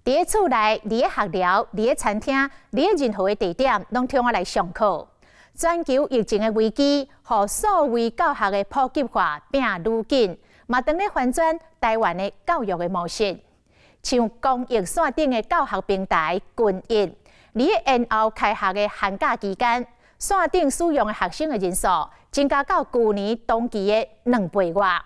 伫咧厝内、伫咧学寮、伫咧餐厅、伫咧任何的地点，拢通我来上课。全球疫情的危机，和数位教学的普及化变愈紧，嘛当咧翻转台湾的教育的模式。像公益线顶的教学平台群益，伫咧延后开学的寒假期间，线顶使用的学生的人数增加到去年同期的2倍外。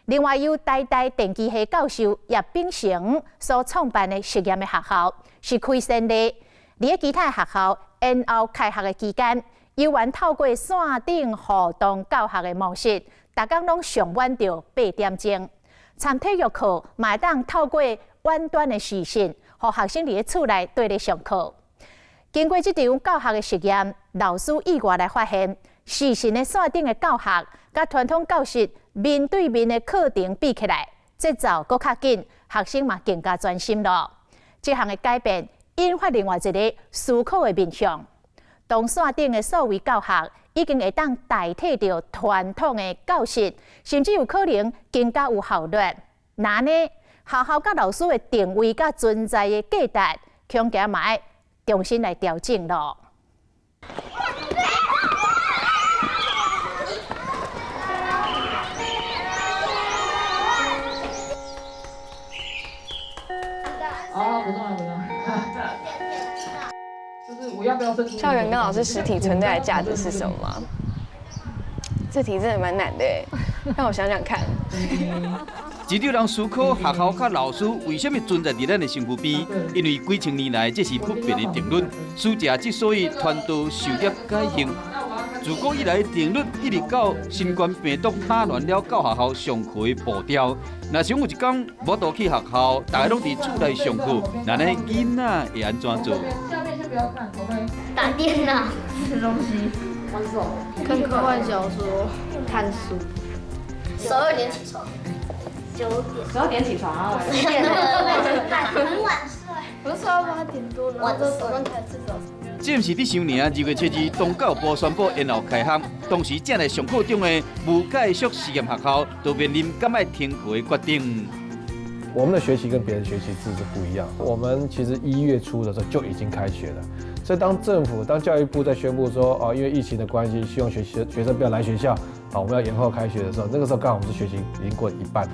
另外，由台大电机系教授叶秉成所创办的实验的学校，是开先例。伫其他学校延后开学的期间，由原透过线顶互动教学的模式，大家拢上晚到8点钟。参体育课嘛当透过远端的视讯，互学生伫咧厝内对咧上课。经过这场教学的实验，老师意外来发现，视讯的线顶的教学，甲传统教室面对面的课程比起来，节奏搁较紧，学生嘛更加专心咯。这项的改变引发另外一个思考的面向。当线顶的数位教学已经会当代替着传统的教室，甚至有可能更加有效率。那呢，学校甲老师的定位甲存在的价值，恐惊嘛要重新来调整咯。哦，不动了，不动了。就是我要不要伸出？校园跟老师实体存在的价值是什么吗？这题真的蛮难的耶，让我想想看。值得人思考，学校甲老师为什么存在伫咱的身躯边？因为几千年来，这是不变的定律。暑假之所以传导授业改行，自古以来定律一直到新冠病毒打乱了教学校上课的步调。若想有一天无倒去学校，大家拢伫厝内上课，那呢囡仔会安怎做？下面先不要看，我们打电脑、吃东西、玩手、看科幻小说、看书。12点起床，9点。12点起床啊！很晚睡。不是要8点多了，晚上才吃早餐。这毋是伫想尔，2月7日，当教育部宣布延后开学，当时正来上课中的无介续实验学校，都面临敢爱停课的决定。我们的学习跟别人学习制是不一样。我们其实1月初的时候就已经开学了，所以当教育部在宣布说，因为疫情的关系，希望学生不要来学校，我们要延后开学的时候，那个时候刚好我们是学习已经过了一半。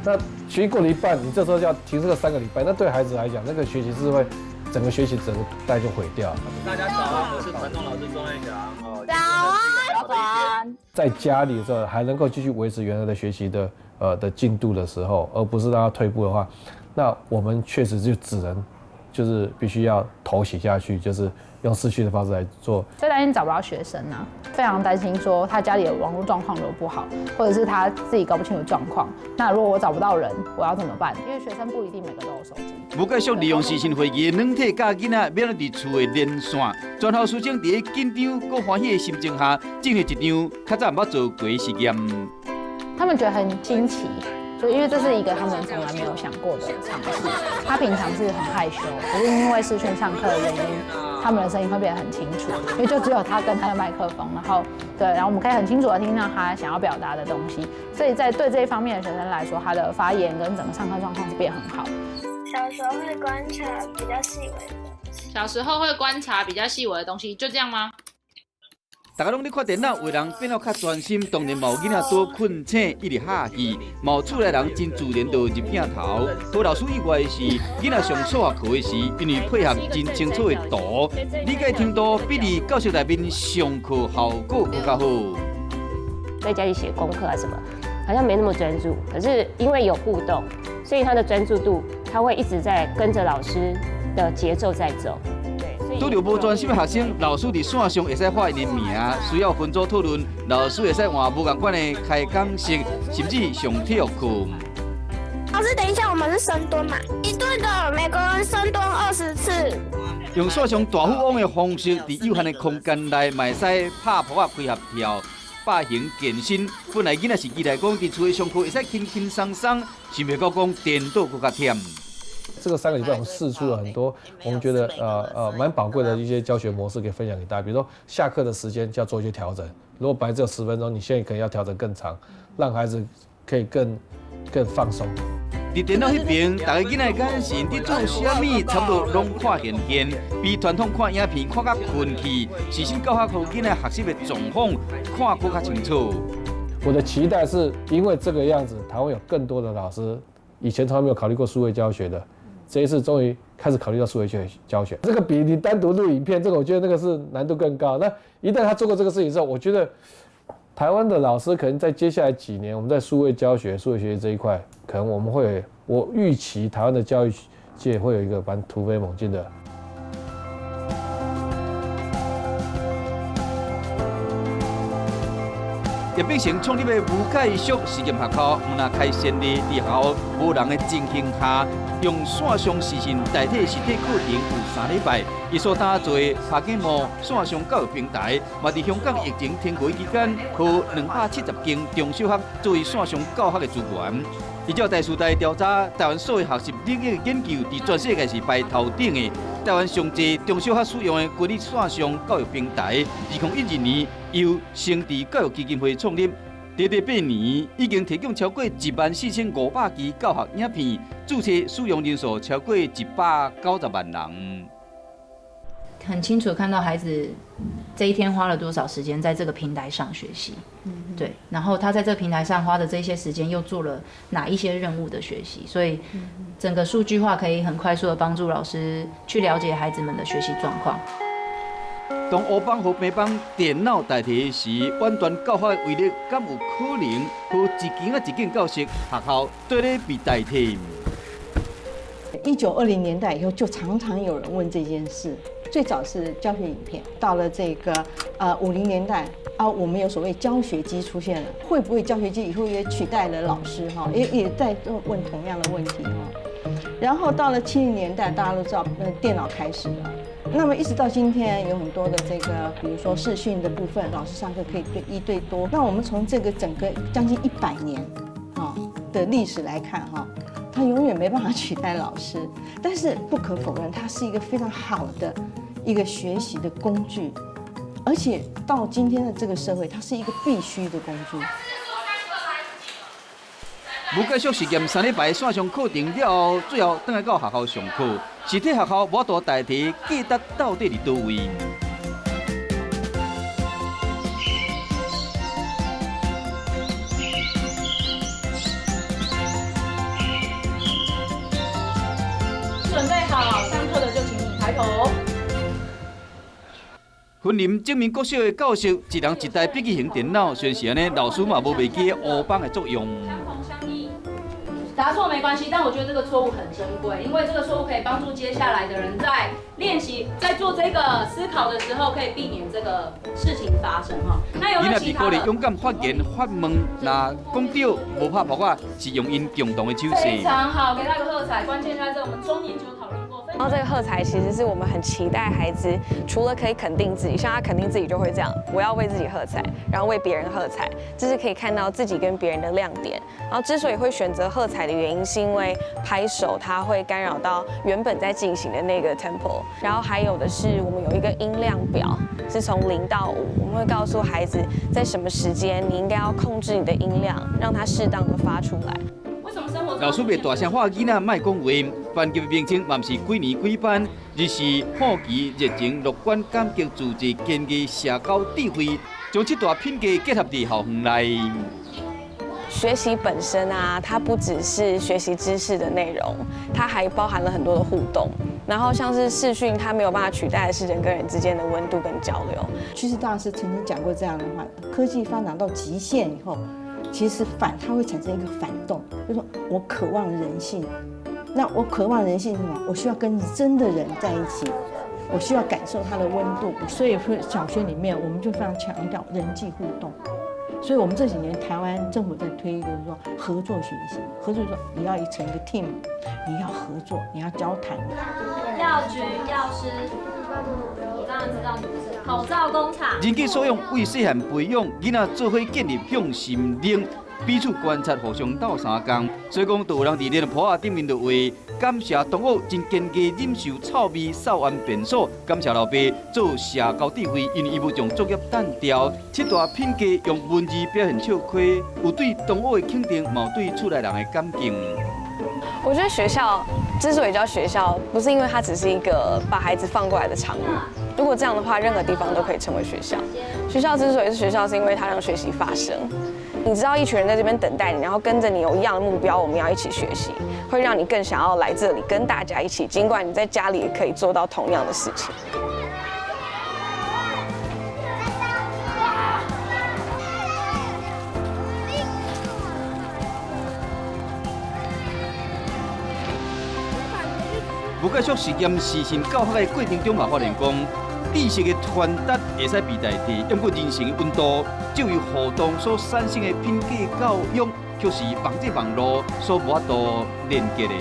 那学习过了一半，你这时候就要停这个3个礼拜，那对孩子来讲，那个学习是会整个学习整个代就毁掉。大家早安，我是传统老师庄彦翔。早安。在家里的时候还能够继续维持原来的学习的进度的时候，而不是让他退步的话，那我们确实就只能就是必须要头洗下去，就是用视讯的方式来做。最担心找不到学生啊，非常担心说他家里的网络状况如果不好，或者是他自己搞不清楚状况。那如果我找不到人，我要怎么办？因为学生不一定每个都有手机。无继续利用视讯会议的软体教囡仔，免伫厝的连线。全校师生伫紧张搁欢喜的心情下，进行一场较早捌做过的实验。他们觉得很新奇，就因为这是一个他们从来没有想过的尝试。他平常是很害羞，可是因为视讯上课的原因，他们的声音会变得很清楚，因为就只有他跟他的麦克风，然后我们可以很清楚的听到他想要表达的东西。所以在对这一方面的学生来说，他的发言跟整个上课状况是变很好。小时候会观察比较细微的东西。小时候会观察比较细微的东西，就这样吗？大家拢咧看电脑，为人变得较专心。当然，冇囡仔多困醒，一直哈气；冇厝内人真自然就入镜头。和老师以外的是，囡仔上数学课的时，因为配合真清楚的图，理解程度比伫教室内面上课效果更加好。在家里写功课啊什么，好像没那么专注。可是因为有互动，所以他的专注度，他会一直在跟着老师的节奏在走。拄着无专心的学生，老师伫线上会使发因的名，需要分组讨论，老师会使换无共款的开讲式，甚至上体育课。老师，等一下，我们是深蹲嘛？一队的每个人深蹲20次。用线上大富翁的方式，伫有限的空间内，会使拍扑啊配合跳。发型健身，本来囡仔是期待讲伫厝里上课会使轻轻松松，想袂到讲颠倒更加忝。这个3个礼拜我们试出了很多我们觉得蛮宝贵的一些教学模式可以分享给大家，比如说下课的时间就要做一些调整，如果本来只有10分钟，你现在可能要调整更长，让孩子可以更放松。伫电脑迄边，大家囡仔眼神伫做啥物，差不多拢看现现，比传统看影片看甲困去，实心教学互囡仔学习的状况看更较清楚。我的期待是因为这个样子，台湾有更多的老师，以前从来没有考虑过数位教学的，这一次终于开始考虑到数位教学。这个比你单独录影片，这个我觉得那个是难度更高。那一旦他做过这个事情之后，我觉得台湾的老师可能在接下来几年，我们在数位教学、数位学习这一块，可能我们会，我预期台湾的教育界会有一个蛮突飞猛进的。叶秉成创立的无界宿实验学校，毋但开先例，伫学校无人的情形下，用线上视讯代替实体课程有3礼拜。伊所打造的拍景幕线上教育平台，嘛伫香港疫情停过期间，和270间中小学作为线上教学的资源。依照台师大调查，台湾数位学习领域研究伫全世界是排头顶的。台湾上济中小学使用的国立线上教育平台，2012年由成智教育基金会创立，短短8年已经提供超过14500支教学影片，注册使用人数超过190万人。很清楚看到孩子这一天花了多少时间在这个平台上学习，对，然后他在这个平台上花的这些时间又做了哪一些任务的学习，所以整个数据化可以很快速的帮助老师去了解孩子们的学习状况。当黑板和白板电脑代替时，远端教学的威力敢有可能和一间教室学校对咧被代替？1920年代以后，就常常有人问这件事。最早是教学影片，到了这个50年代啊，我们有所谓教学机出现了，会不会教学机以后也取代了老师哈？也在问同样的问题哈。然后到了70年代，大家都知道，电脑开始了。那么一直到今天，有很多的这个，比如说视讯的部分，老师上课可以1对多。那我们从这个整个将近100年啊的历史来看哈。它永远没办法取代老师，但是不可否认，它是一个非常好的一个学习的工具，而且到今天的这个社会，它是一个必须的工具。无界宿实验3礼拜线上课程了后，最后转来到学校上课，实体学校无多代替，价值到底伫叨位？准备好上课的就请你抬头。分林证明国小的教室，一人一台笔记型电脑，虽然呢，老师嘛无忘记黑板的作用。答错没关系，但我觉得这个错误很珍贵，因为这个错误可以帮助接下来的人在练习、在做这个思考的时候，可以避免这个事情发生哈。那有没有其他的？鼓励勇敢发言、发问，那讲对无怕破啊，是用因共同的手势。非常好，给他个喝彩。关键在这，我们中年就讨论过。然后这个喝彩其实是我们很期待孩子，除了可以肯定自己，像他肯定自己就会这样，我要为自己喝彩，然后为别人喝彩，这是可以看到自己跟别人的亮点。然后之所以会选择喝彩的原因，是因为拍手它会干扰到原本在进行的那个 tempo。然后还有的是我们有一个音量表，是从0到5，我们会告诉孩子在什么时间你应该要控制你的音量，让它适当的发出来。老师袂大声话，囡仔莫讲话。班级名称嘛是几年几班，日是好奇、热情、乐观、感激、自治、坚毅、社交、智慧，将这大品格结合伫校园内。学习本身啊，它不只是学习知识的内容，它还包含了很多的互动。然后像是视讯，它没有办法取代的是人跟人之间的温度跟交流。其实大师曾经讲过这样的话：科技发展到极限以后，其实它会产生一个反动，就是说我渴望人性。那我渴望人性是什么？我需要跟真的人在一起，我需要感受它的温度。所以小学里面我们就非常强调人际互动。所以我们这几年台湾政府在推一个说合作学习，合作说你要成一个 team， 你要合作，你要交谈。药局、药师，我当然知道你们是口罩工厂。人际所用为细汉培养囡仔做伙建立向心力。彼此观察，互相斗相共，所以讲，就有人伫咧坡仔顶面就话，感谢同学真坚毅忍受臭味，扫完便所，感谢老爸做社交智慧，因为伊要将作业单调，这大品格用文字表现笑亏，有对同学的肯定，嘛有对厝内人的感激。我觉得学校之所以叫学校，不是因为它只是一个把孩子放过来的场域。如果这样的话，任何地方都可以成为学校。学校之所以是学校，是因为它让学习发生。你知道一群人在这边等待你，然后跟着你有一样的目标，我们要一起学习，会让你更想要来这里跟大家一起。尽管你在家里也可以做到同样的事情。无继续实验实行教学的过程中，嘛发现讲，知识的传达会使被代替，不过人性的温度，就由互动所产生的品格教育，却是网络所无法度连接的。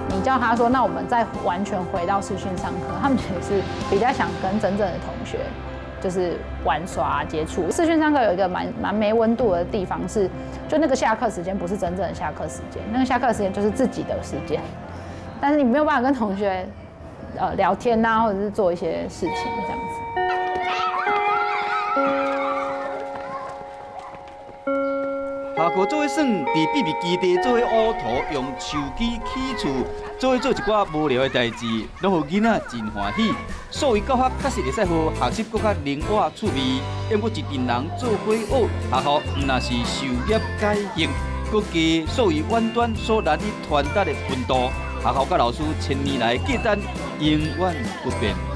你叫他说，那我们再完全回到视讯上课，他们其实是比较想跟真正的同学就是玩耍接触。视讯上课有一个蛮没温度的地方是，就那个下课时间不是真正的下课时间，那个下课时间就是自己的时间。但是你没有办法跟同学聊天呐，或者是做一些事情这样子。下课做伙耍，伫秘密基地做伙乌涂，用手机起厝，做伙做一寡无聊的代志，拢互囡仔真欢喜。所谓教学确实会使互学习更较灵活趣味，不过一群人做伙学，学校若是授业解行，搁加所谓远端所难以传达的温度。学校甲老师千年来价值永远不变。